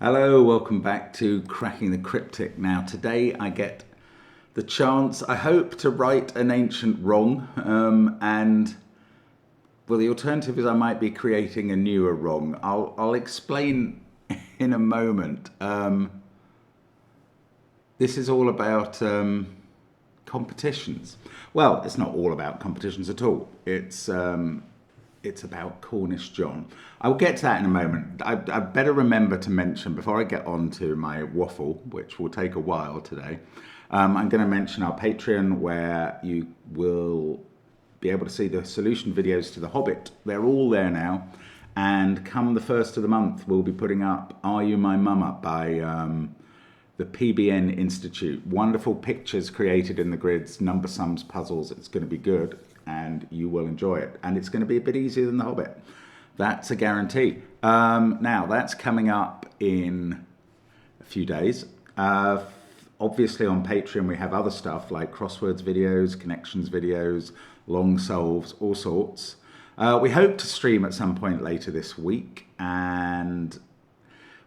Hello, welcome back to Cracking the Cryptic. Now today I get the chance, I hope, to right an ancient wrong, and well, the alternative is I might be creating a newer wrong. I'll explain in a moment. This is all about competitions. Well, it's not all about competitions at all. It's about Cornish John. I'll get to that in a moment. I better remember to mention, before I get on to my waffle, which will take a while today, I'm going to mention our Patreon, where you will be able to see the solution videos to The Hobbit. They're all there now. And come the first of the month, we'll be putting up Are You My Mum Up by the PBN Institute. Wonderful pictures created in the grids, number sums, puzzles. It's going to be good and you will enjoy it. And it's going to be a bit easier than The Hobbit. That's a guarantee. Now, that's coming up in a few days. Obviously on Patreon we have other stuff like crosswords videos, connections videos, long solves, all sorts. We hope to stream at some point later this week, and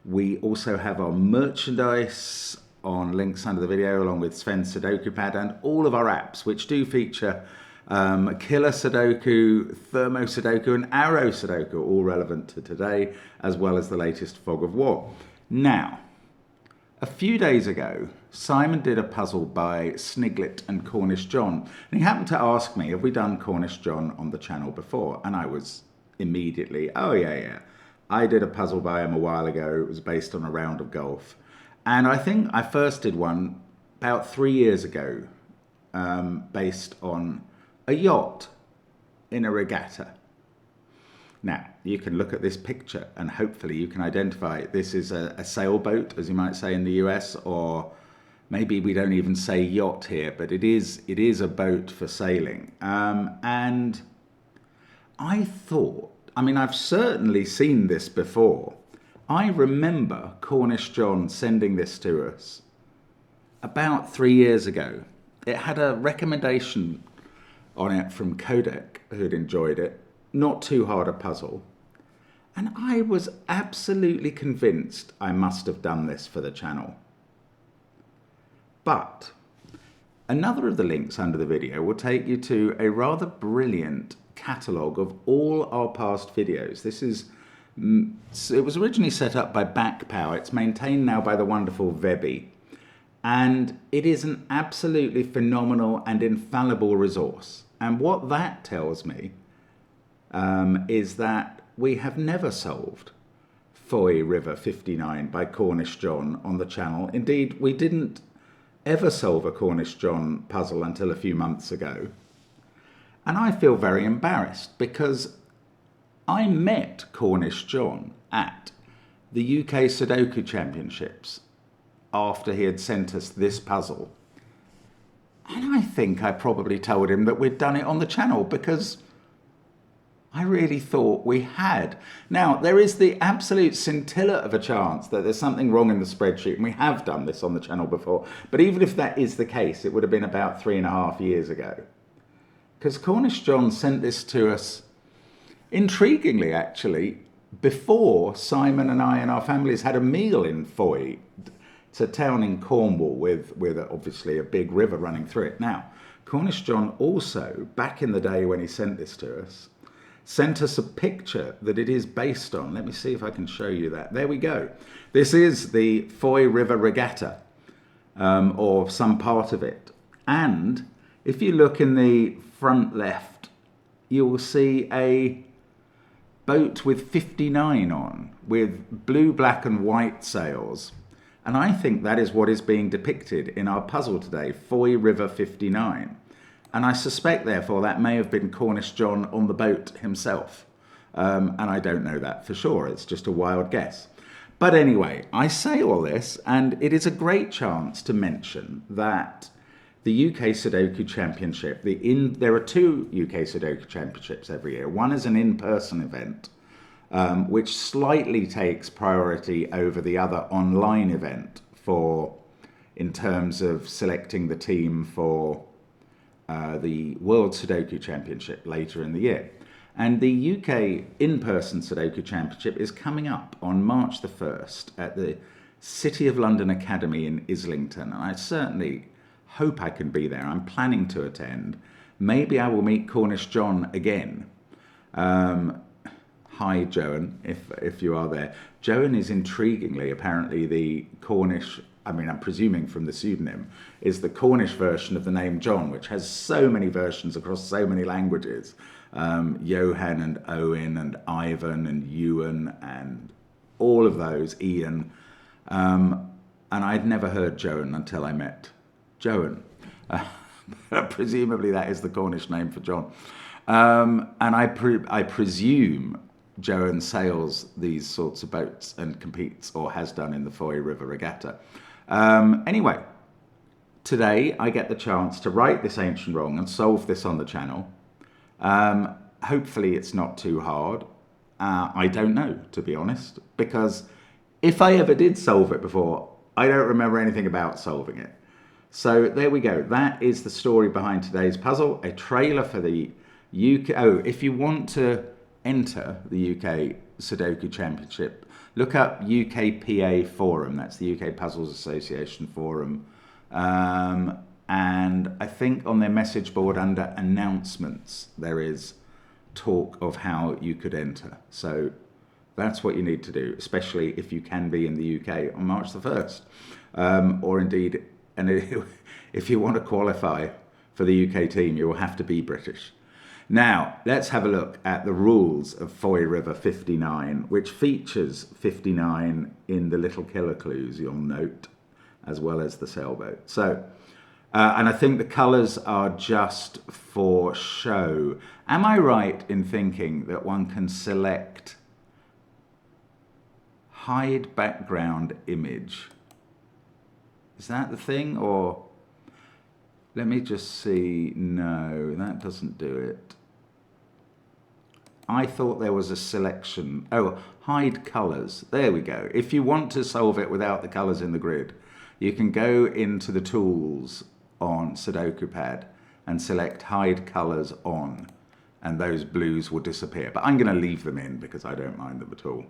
we also have our merchandise on links under the video, along with SVEN'S SUDOKU PAD and all of our apps, which do feature Killer Sudoku, Thermo Sudoku and Arrow Sudoku, all relevant to today, as well as the latest Fog of War. Now, a few days ago, Simon did a puzzle by Sniglet and Cornish John. And he happened to ask me, have we done Cornish John on the channel before? And I was immediately, oh yeah. I did a puzzle by him a while ago. It was based on a round of golf. And I think I first did one about 3 years ago, based on a yacht in a regatta. Now, you can look at this picture and hopefully you can identify this is a sailboat, as you might say in the US, or maybe we don't even say yacht here, but it is a boat for sailing. And I thought, I've certainly seen this before. I remember Cornish John sending this to us about 3 years ago. It had a recommendation on it from Kodak, who'd enjoyed it. Not too hard a puzzle. And I was absolutely convinced I must have done this for the channel. But another of the links under the video will take you to a rather brilliant catalogue of all our past videos. It was originally set up by Backpower. It's maintained now by the wonderful Vebi. And it is an absolutely phenomenal and infallible resource. And what that tells me is that we have never solved Foy River 59 by Cornish John on the channel. Indeed, we didn't ever solve a Cornish John puzzle until a few months ago. And I feel very embarrassed because I met Cornish John at the UK Sudoku Championships after he had sent us this puzzle. And I think I probably told him that we'd done it on the channel because I really thought we had. Now, there is the absolute scintilla of a chance that there's something wrong in the spreadsheet, and we have done this on the channel before. But even if that is the case, it would have been about 3.5 years ago. Because Cornish John sent this to us, intriguingly actually, before Simon and I and our families had a meal in Foy. It's a town in Cornwall with obviously a big river running through it. Now, Cornish John also, back in the day when he sent this to us, sent us a picture that it is based on. Let me see if I can show you that. There we go. This is the Foy River Regatta, or some part of it. And if you look in the front left, you will see a boat with 59 on, with blue, black and white sails. And I think that is what is being depicted in our puzzle today, Foy River 59. And I suspect, therefore, that may have been Cornish John on the boat himself. And I don't know that for sure. It's just a wild guess. But anyway, I say all this, and it is a great chance to mention that the UK Sudoku Championship, there are 2 UK Sudoku Championships every year. One is an in-person event, which slightly takes priority over the other online event in terms of selecting the team for the World Sudoku Championship later in the year. And the UK in-person Sudoku Championship is coming up on March the 1st at the City of London Academy in Islington. And I certainly hope I can be there. I'm planning to attend. Maybe I will meet Cornish John again. Hi, Joan, if you are there. Joan is intriguingly, apparently, the Cornish, I mean, I'm presuming from the pseudonym, is the Cornish version of the name John, which has so many versions across so many languages. Johan and Owen and Ivan and Ewan and all of those, Ian. And I'd never heard Joan until I met Joan. Presumably that is the Cornish name for John. And I presume Joan sails these sorts of boats and competes, or has done, in the Foy River Regatta. Anyway, today I get the chance to right this ancient wrong and solve this on the channel. Hopefully it's not too hard. I don't know, to be honest, because if I ever did solve it before, I don't remember anything about solving it. So there we go. That is the story behind today's puzzle. A trailer for the UK. Oh, if you want to enter the UK Sudoku Championship, look up UKPA Forum. That's the UK Puzzles Association Forum. And I think on their message board under announcements, there is talk of how you could enter. So that's what you need to do, especially if you can be in the UK on March the 1st. Or indeed, and if you want to qualify for the UK team, you will have to be British. Now, let's have a look at the rules of Foy River 59, which features 59 in the little killer clues, you'll note, as well as the sailboat. So, and I think the colours are just for show. Am I right in thinking that one can select hide background image? Is that the thing? Or let me just see. No, that doesn't do it. I thought there was a selection. Oh, hide colours. There we go. If you want to solve it without the colours in the grid, you can go into the tools on Sudoku Pad and select hide colours on, and those blues will disappear. But I'm going to leave them in because I don't mind them at all.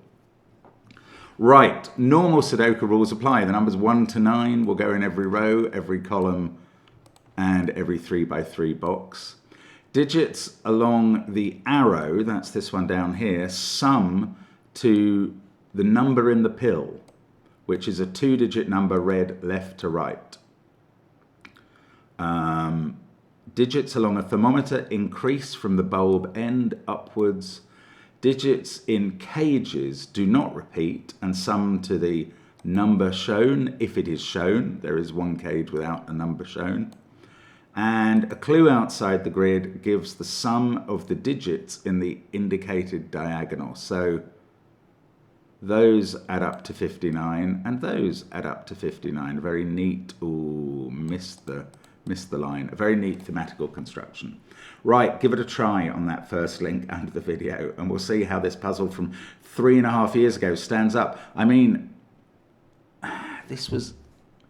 Right, normal Sudoku rules apply. The numbers 1 to 9 will go in every row, every column, and every 3x3 box. Digits along the arrow, that's this one down here, sum to the number in the pill, which is a 2-digit number read left to right. Digits along a thermometer increase from the bulb end upwards. Digits in cages do not repeat and sum to the number shown, if it is shown. There is one cage without a number shown. And a clue outside the grid gives the sum of the digits in the indicated diagonal. So those add up to 59 and those add up to 59. Very neat. Ooh, missed the line. A very neat thematical construction. Right, give it a try on that first link under the video and we'll see how this puzzle from 3.5 years ago stands up. I mean, this was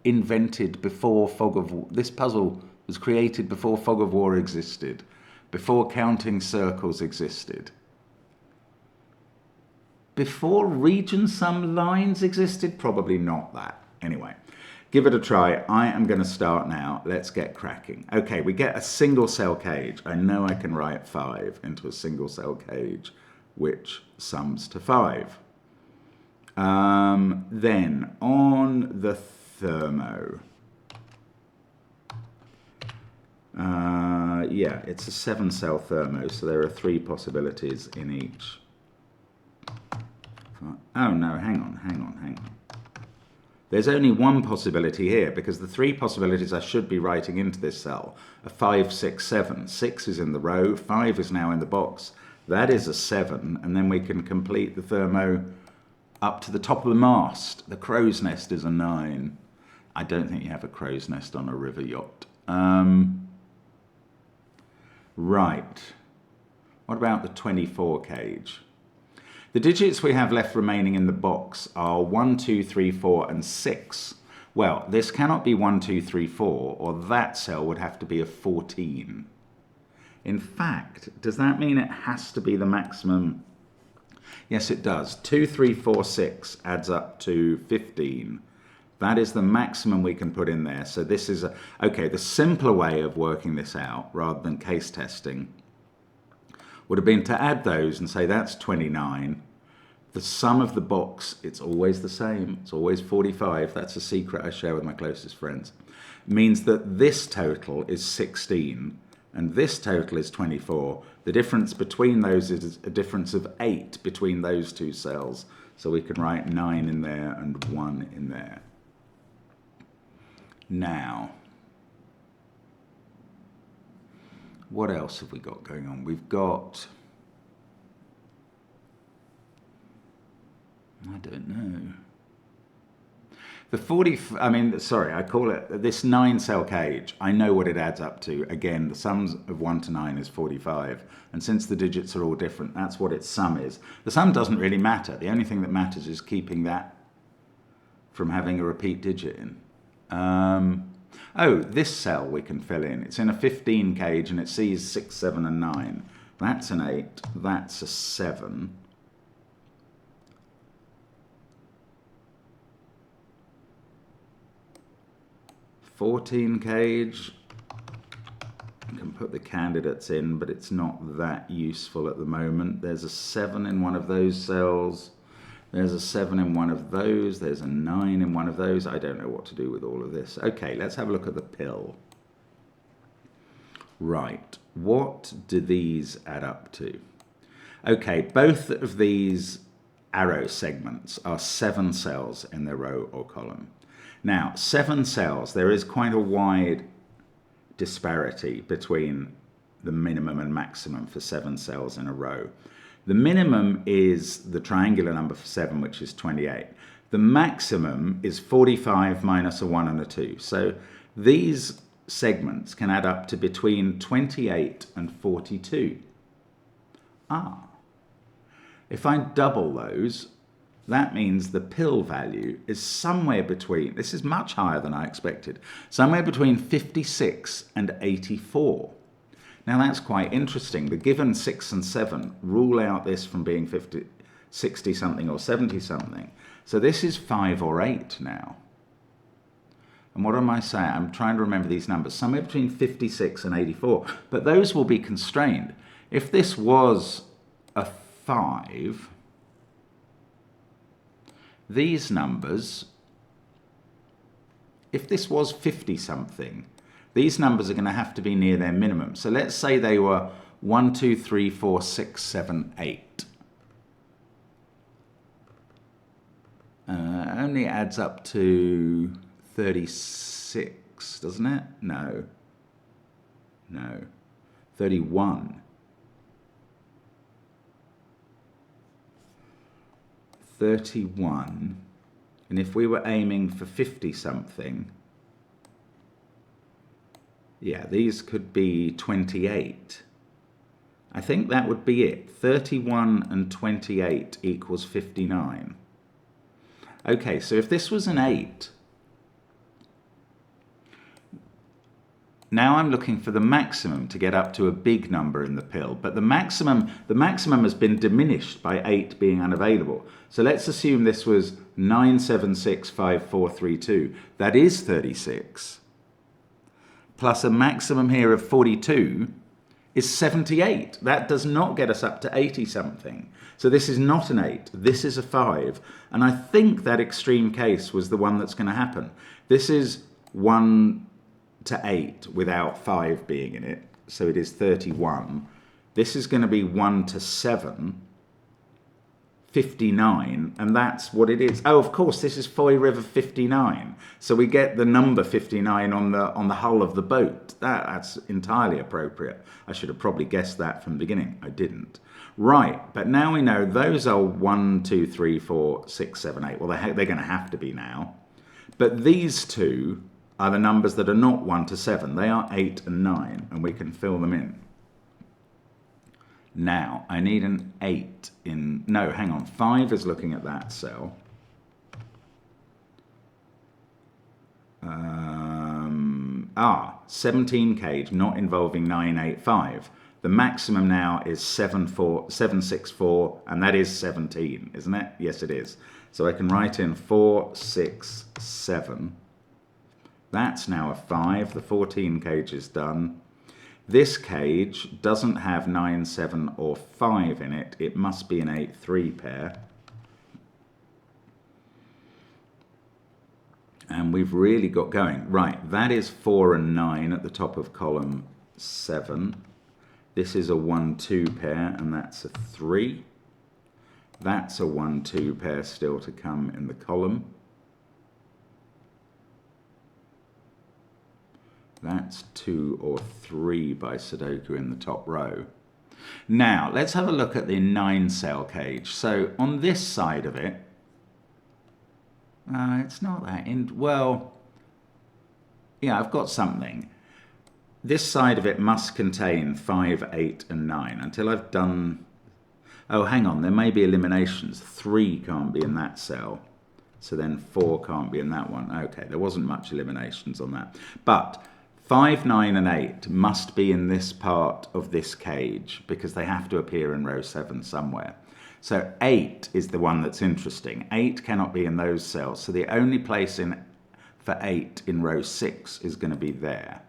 invented before Fog of War. This puzzle was created before Fog of War existed, before counting circles existed, before region sum lines existed. Probably not that. Anyway, give it a try. I am going to start now. Let's get cracking. Okay, we get a single cell cage. I know I can write 5 into a single cell cage, which sums to 5. Then on the thermo, yeah, it's a 7-cell thermo, so there are 3 possibilities in each. Oh no, hang on. There's only one possibility here because the 3 possibilities I should be writing into this cell are 5, 6, 7. 6 is in the row, 5 is now in the box. That is a 7, and then we can complete the thermo up to the top of the mast. The crow's nest is a 9. I don't think you have a crow's nest on a river yacht. Right. What about the 24 cage? The digits we have left remaining in the box are 1, 2, 3, 4, and 6. Well, this cannot be 1, 2, 3, 4, or that cell would have to be a 14. In fact, does that mean it has to be the maximum? Yes, it does. 2, 3, 4, 6 adds up to 15. That is the maximum we can put in there. So this is okay, the simpler way of working this out, rather than case testing, would have been to add those and say that's 29. The sum of the box, it's always the same. It's always 45. That's a secret I share with my closest friends. Means that this total is 16 and this total is 24. The difference between those is a difference of 8 between those two cells. So we can write 9 in there and 1 in there. Now, what else have we got going on? We've got, I don't know. The 40, I call it this 9-cell cage. I know what it adds up to. Again, the sums of 1 to 9 is 45. And since the digits are all different, that's what its sum is. The sum doesn't really matter. The only thing that matters is keeping that from having a repeat digit in. Oh, this cell we can fill in. It's in a 15 cage and it sees 6, 7, and 9. That's an 8. That's a 7. "14 cage, you can put the candidates in, but it's not that useful at the moment. There's a 7 in one of those cells. There's a 7 in one of those. There's a 9 in one of those. I don't know what to do with all of this. Okay, let's have a look at the pill. Right, what do these add up to? Okay, both of these arrow segments are 7 cells in their row or column. Now, 7 cells, there is quite a wide disparity between the minimum and maximum for 7 cells in a row. The minimum is the triangular number for 7, which is 28. The maximum is 45 minus a 1 and a 2. So these segments can add up to between 28 and 42. If I double those, that means the pill value is somewhere between, this is much higher than I expected, somewhere between 56 and 84. Now that's quite interesting. The given 6 and 7 rule out this from being 50, 60 something or 70 something. So this is 5 or 8 now. And what am I saying? I'm trying to remember these numbers. Somewhere between 56 and 84. But those will be constrained. If this was a 5, these numbers, if this was 50 something, these numbers are going to have to be near their minimum. So let's say they were 1, 2, 3, 4, 6, 7, 8. Only adds up to 36, doesn't it? No. 31. 31. And if we were aiming for 50 something, yeah, these could be 28. I think that would be it. 31 and 28 equals 59. Okay, so if this was an 8, now I'm looking for the maximum to get up to a big number in the pill, but the maximum has been diminished by 8 being unavailable. So let's assume this was 9765432. That is 36. Plus a maximum here of 42 is 78. That does not get us up to 80 something. So this is not an 8, this is a 5. And I think that extreme case was the one that's going to happen. This is 1 to 8 without 5 being in it. So it is 31. This is going to be 1 to 7, 59, and that's what it is. Oh, of course, this is Foy River 59. So we get the number 59 on the hull of the boat. That's entirely appropriate. I should have probably guessed that from the beginning. I didn't. Right, but now we know those are 1, 2, 3, 4, 6, 7, 8. Well, they're going to have to be now. But these two are the numbers that are not 1 to 7. They are 8 and 9, and we can fill them in. Now, I need an 8 in... No, hang on. 5 is looking at that cell. 17 cage, not involving 985. The maximum now is 764, and that is 17, isn't it? Yes, it is. So I can write in 467. That's now a 5. The 14 cage is done. This cage doesn't have 9, 7, or 5 in it. It must be an 8, 3 pair. And we've really got going. Right, that is 4 and 9 at the top of column 7. This is a 1, 2 pair, and that's a 3. That's a 1, 2 pair still to come in the column. That's 2 or 3 by Sudoku in the top row. Now, let's have a look at the 9 cell cage. So on this side of it, it's not that well, yeah, I've got something. This side of it must contain 5, 8, and 9 until I've done. Oh, hang on, there may be eliminations. 3 can't be in that cell, so then 4 can't be in that one. Okay, there wasn't much eliminations on that, but 5, 9, and 8 must be in this part of this cage because they have to appear in row 7 somewhere. So 8 is the one that's interesting. 8 cannot be in those cells. So the only place for 8 in row 6 is going to be there.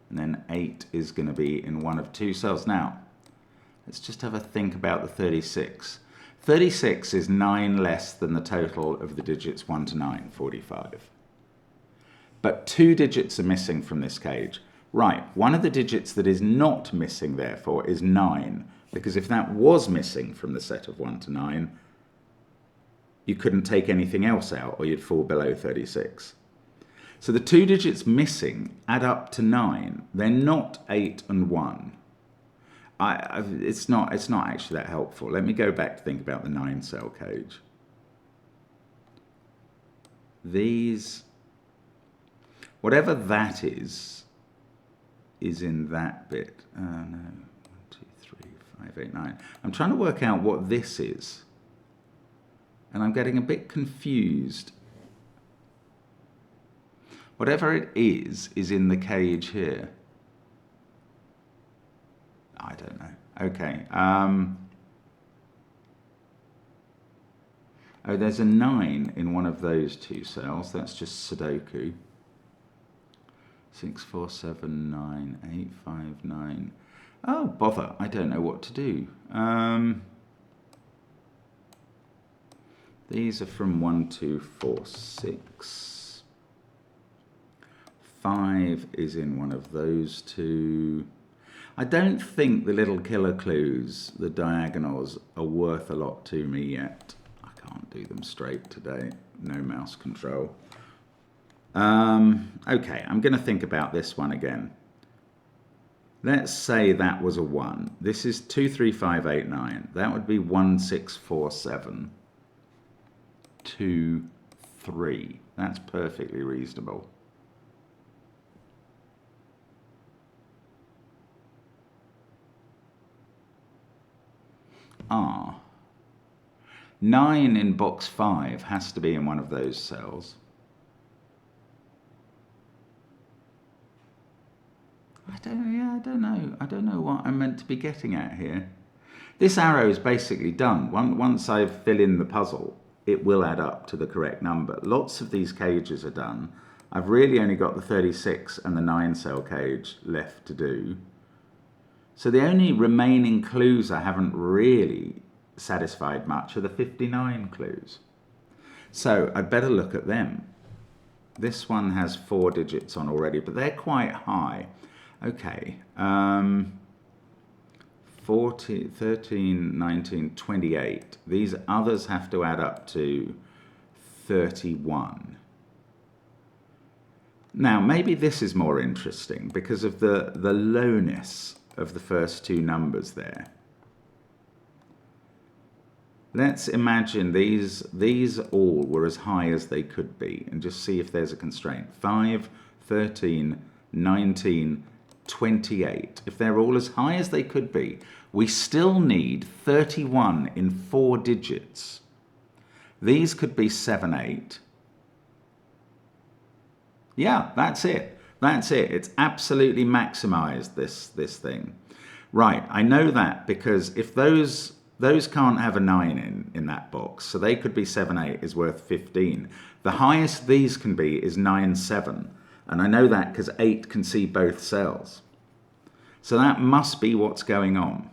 And then 8 is going to be in one of 2 cells. Now, let's just have a think about the 36. 36 is 9 less than the total of the digits 1 to 9, 45. But 2 digits are missing from this cage. Right, one of the digits that is not missing, therefore, is 9. Because if that was missing from the set of 1 to 9, you couldn't take anything else out or you'd fall below 36. So the 2 digits missing add up to 9. They're not 8 and 1. It's not actually that helpful. Let me go back to think about the 9 cell cage. These, whatever that is in that bit. No. 5, 8, 9. I'm trying to work out what this is, and I'm getting a bit confused. Whatever it is in the cage here. I don't know. Okay. Oh, there's a 9 in one of those 2 cells. That's just Sudoku. 6, 4, 7, 9, 8, 5, 9. Oh, bother, I don't know what to do. These are from 1, 2, 4, 6. 5 is in one of those 2. I don't think the little killer clues, the diagonals, are worth a lot to me yet. I can't do them straight today. No mouse control. Okay, I'm going to think about this one again. Let's say that was a 1. This is 2, 3, 5, 8, 9. That would be 1, 6, 4, 7, 2, 3. That's perfectly reasonable. Ah. 9 in box 5 has to be in one of those cells. I don't know what I'm meant to be getting at here. This arrow is basically done. Once I fill in the puzzle, it will add up to the correct number. Lots of these cages are done. I've really only got the 36 and the 9 cell cage left to do. So the only remaining clues I haven't really satisfied much are the 59 clues. So I'd better look at them. This one has 4 digits on already, but they're quite high. Okay, 14, 13, 19, 28. These others have to add up to 31. Now, maybe this is more interesting because of the lowness of the first 2 numbers there. Let's imagine these all were as high as they could be and just see if there's a constraint. 5, 13, 19, 28. If they're all as high as they could be, we still need 31 in 4 digits. These could be 7, 8. Yeah, that's it. That's it. It's absolutely maximized, this thing. Right, I know that because if those can't have a 9 in that box, so they could be 7, 8 is worth 15. The highest these can be is 9, 7. And I know that because 8 can see both cells. So that must be what's going on.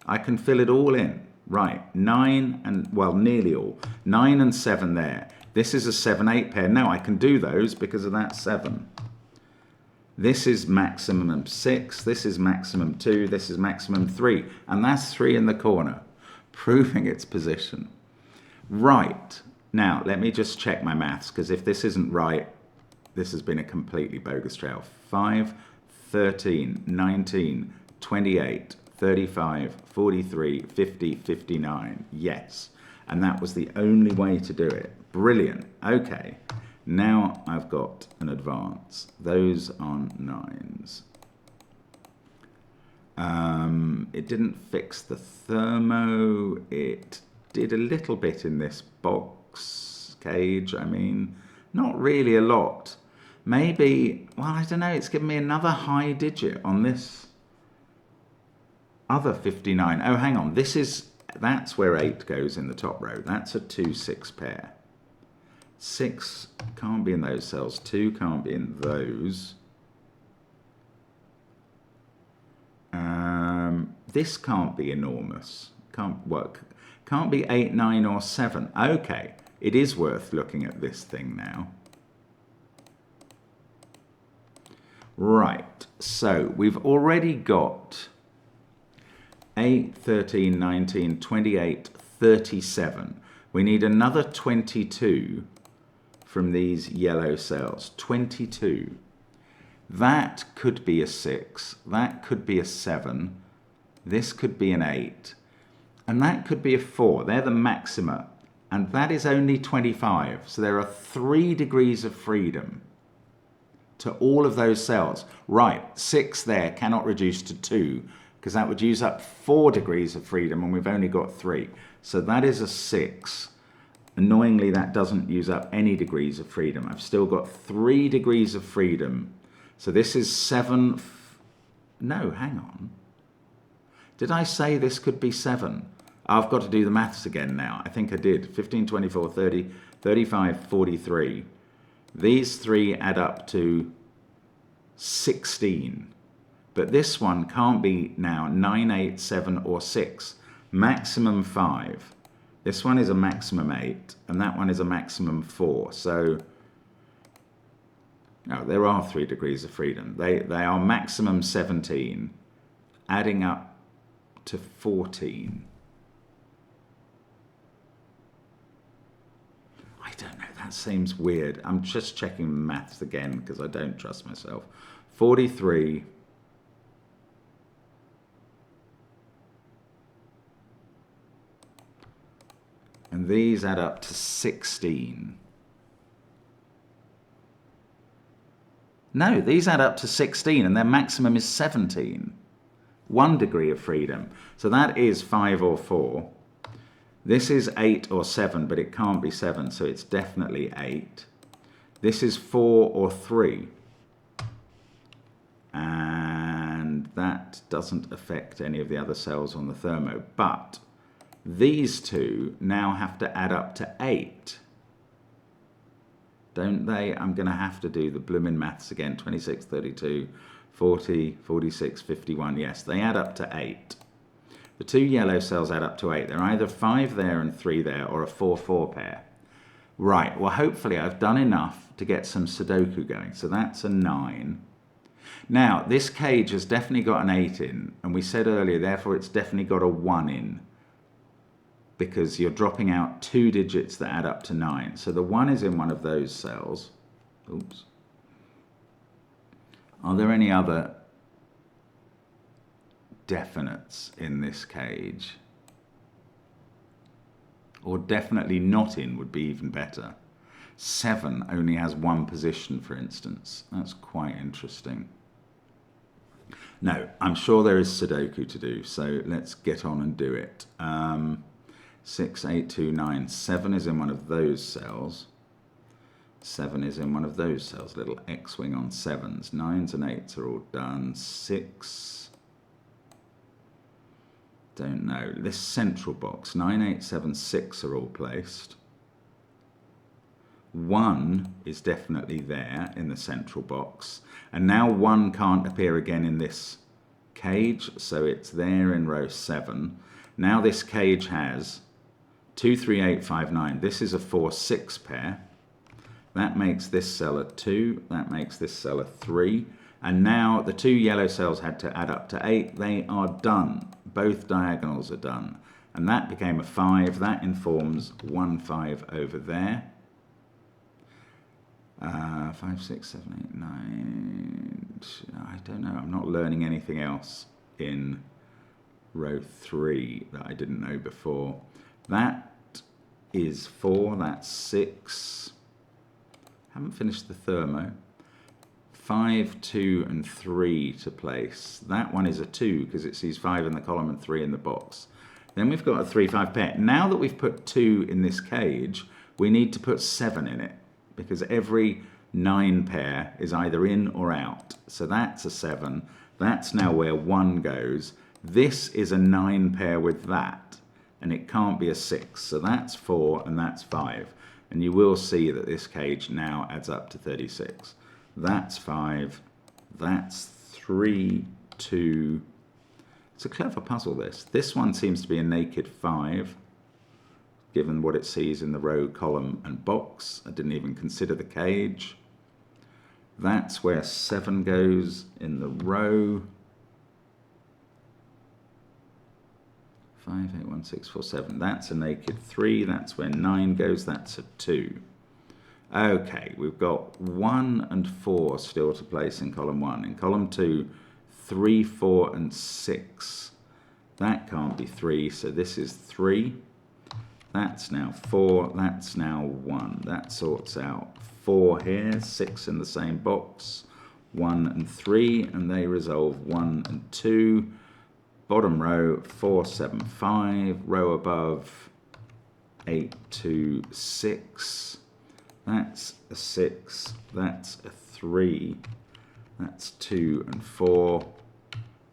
I can fill it all in. Right, 9 and, well, nearly all. 9 and 7 there. This is a 7, 8 pair. No, I can do those because of that 7. This is maximum 6, this is maximum 2, this is maximum 3. And that's 3 in the corner, proving its position. Right, now let me just check my maths, because if this isn't right, this has been a completely bogus trail. 5, 13, 19, 28, 35, 43, 50, 59. Yes. And that was the only way to do it. Brilliant. Okay. Now I've got an advance. Those on 9s. It didn't fix the thermo. It did a little bit in this box cage. I mean, not really a lot. Maybe, well, I don't know. It's given me another high digit on this other 59. Oh, hang on. That's where 8 goes in the top row. That's a 2, 6 pair. 6 can't be in those cells. 2 can't be in those. This can't be enormous. Can't work. Can't be 8, 9 or 7. Okay. It is worth looking at this thing now. Right. So we've already got 8, 13, 19, 28, 37. We need another 22 from these yellow cells. 22. That could be a 6. That could be a 7. This could be an 8. And that could be a 4. They're the maxima. And that is only 25. So there are 3 degrees of freedom to all of those cells. Right, 6 there cannot reduce to 2, because that would use up 4 degrees of freedom, and we've only got 3. So that is a 6. Annoyingly, that doesn't use up any degrees of freedom. I've still got 3 degrees of freedom. So this is 7. No, hang on. Did I say this could be 7? I've got to do the maths again now. I think I did. 15, 24, 30, 35, 43. These 3 add up to 16. But this one can't be now 9, 8, 7 or 6. Maximum 5. This one is a maximum 8, and that one is a maximum 4. So, no, there are 3 degrees of freedom. They are maximum 17, adding up to 14. I don't know, that seems weird. I'm just checking the maths again because I don't trust myself. 43. And these add up to 16. No, these add up to 16 and their maximum is 17. 1 degree of freedom. So that is 5 or 4. This is 8 or 7, but it can't be 7, so it's definitely 8. This is 4 or 3. And that doesn't affect any of the other cells on the thermo. But these 2 now have to add up to 8. Don't they? I'm going to have to do the bloomin' maths again. 26, 32, 40, 46, 51. Yes, they add up to 8. The 2 yellow cells add up to 8. They're either 5 there and 3 there, or a 4-4 pair. Right, well, hopefully I've done enough to get some Sudoku going. So that's a 9. Now, this cage has definitely got an 8 in, and we said earlier, therefore, it's definitely got a 1 in, because you're dropping out 2 digits that add up to 9. So the 1 is in one of those cells. Oops. Are there any other definites in this cage? Or definitely not in would be even better. 7 only has 1 position, for instance. That's quite interesting. No, I'm sure there is Sudoku to do, so let's get on and do it. 6, 8, 2, 9. 7 is in one of those cells. 7 is in one of those cells, little X-wing on 7s. 9s and 8s are all done. 6, don't know. This central box, 9, 8, 7, 6 are all placed. 1 is definitely there in the central box. And now 1 can't appear again in this cage, so it's there in row 7. Now this cage has 2, 3, 8, 5, 9. This is a 4, 6 pair. That makes this cell a 2. That makes this cell a 3. And now the 2 yellow cells had to add up to 8. They are done. Both diagonals are done. And that became a 5. That informs 1, 5 over there. 5, 6, 7, 8, 9. I don't know. I'm not learning anything else in row 3 that I didn't know before. That is 4. That's 6. Haven't finished the thermo. 5, 2, and 3 to place. That one is a 2 because it sees 5 in the column and 3 in the box. Then we've got a 3, 5 pair. Now that we've put 2 in this cage, we need to put 7 in it because every 9 pair is either in or out. So that's a 7. That's now where 1 goes. This is a 9 pair with that, and it can't be a 6. So that's 4 and that's 5. And you will see that this cage now adds up to 36. That's 5. That's 3, 2. It's a clever puzzle, this. This one seems to be a naked 5, given what it sees in the row, column, and box. I didn't even consider the cage. That's where 7 goes in the row. 5, 8, 1, 6, 4, 7. That's a naked 3. That's where 9 goes. That's a 2. Okay, we've got 1 and 4 still to place in column 1. In column 2, 3, 4, and 6. That can't be 3, so this is 3. That's now 4. That's now 1. That sorts out 4 here, 6 in the same box, 1 and 3, and they resolve 1 and 2. Bottom row, 4, 7, 5. Row above, 8, 2, 6. That's a 6. That's a 3. That's 2 and 4.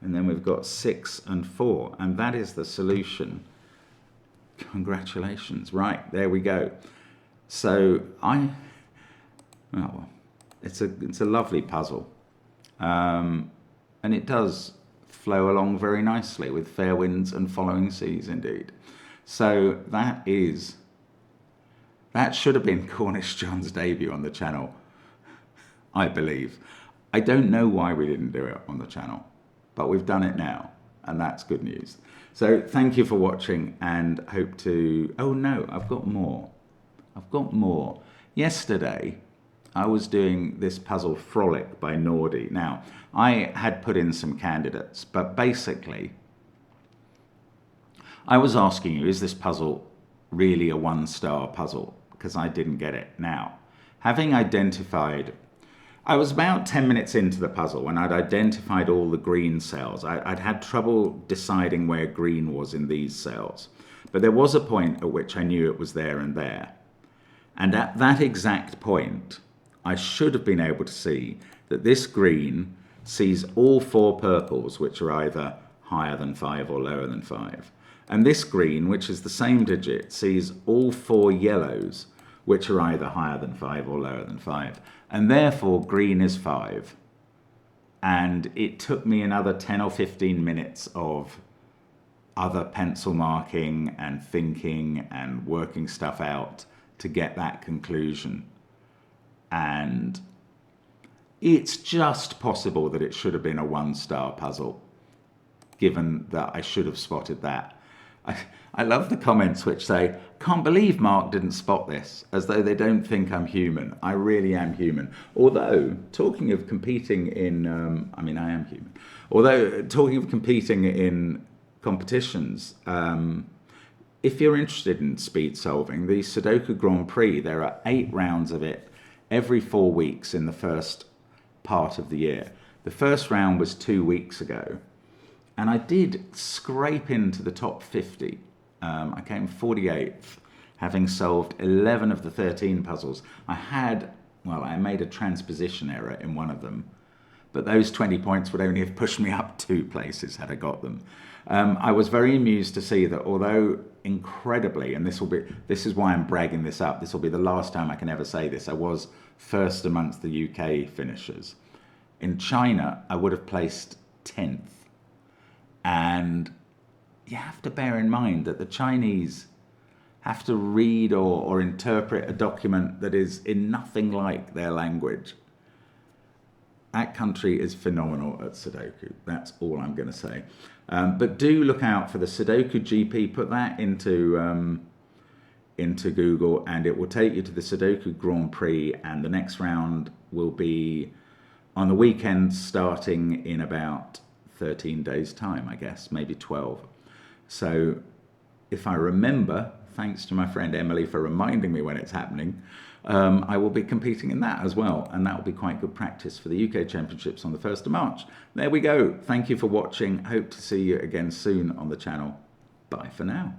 And then we've got 6 and 4. And that is the solution. Congratulations. Right, there we go. So it's a lovely puzzle. And it does flow along very nicely with fair winds and following seas indeed. So that should have been Cornish John's debut on the channel, I believe. I don't know why we didn't do it on the channel, but we've done it now, and that's good news. So thank you for watching, and hope to... Oh no, I've got more. Yesterday, I was doing this puzzle Frolic by Nordy. Now, I had put in some candidates, but basically, I was asking you, is this puzzle really a 1-star puzzle? Because I didn't get it. Now, having identified... I was about 10 minutes into the puzzle when I'd identified all the green cells. I'd had trouble deciding where green was in these cells. But there was a point at which I knew it was there and there. And at that exact point, I should have been able to see that this green sees all 4 purples, which are either higher than 5 or lower than 5. And this green, which is the same digit, sees all 4 yellows, which are either higher than 5 or lower than 5. And therefore, green is 5. And it took me another 10 or 15 minutes of other pencil marking and thinking and working stuff out to get that conclusion. And it's just possible that it should have been a 1-star puzzle, given that I should have spotted that. I love the comments which say, can't believe Mark didn't spot this, as though they don't think I'm human. I really am human. Although, talking of competing in, I am human. Although, talking of competing in competitions, if you're interested in speed solving, the Sudoku Grand Prix, there are 8 rounds of it every 4 weeks in the first part of the year. The first round was 2 weeks ago. And I did scrape into the top 50. I came 48th. having solved 11 of the 13 puzzles. I made a transposition error in one of them, but those 20 points would only have pushed me up 2 places had I got them. I was very amused to see that although incredibly, and this is why I'm bragging this up, this will be the last time I can ever say this, I was first amongst the UK finishers. In China, I would have placed 10th. And you have to bear in mind that the Chinese have to read or interpret a document that is in nothing like their language. That country is phenomenal at Sudoku. That's all I'm going to say. But do look out for the Sudoku GP. Put that into Google, and it will take you to the Sudoku Grand Prix. And the next round will be on the weekend, starting in about 13 days' time, I guess, maybe 12. So, if I remember, thanks to my friend Emily for reminding me when it's happening, I will be competing in that as well, and that will be quite good practice for the UK Championships on the 1st of March. There we go. Thank you for watching. Hope to see you again soon on the channel. Bye for now.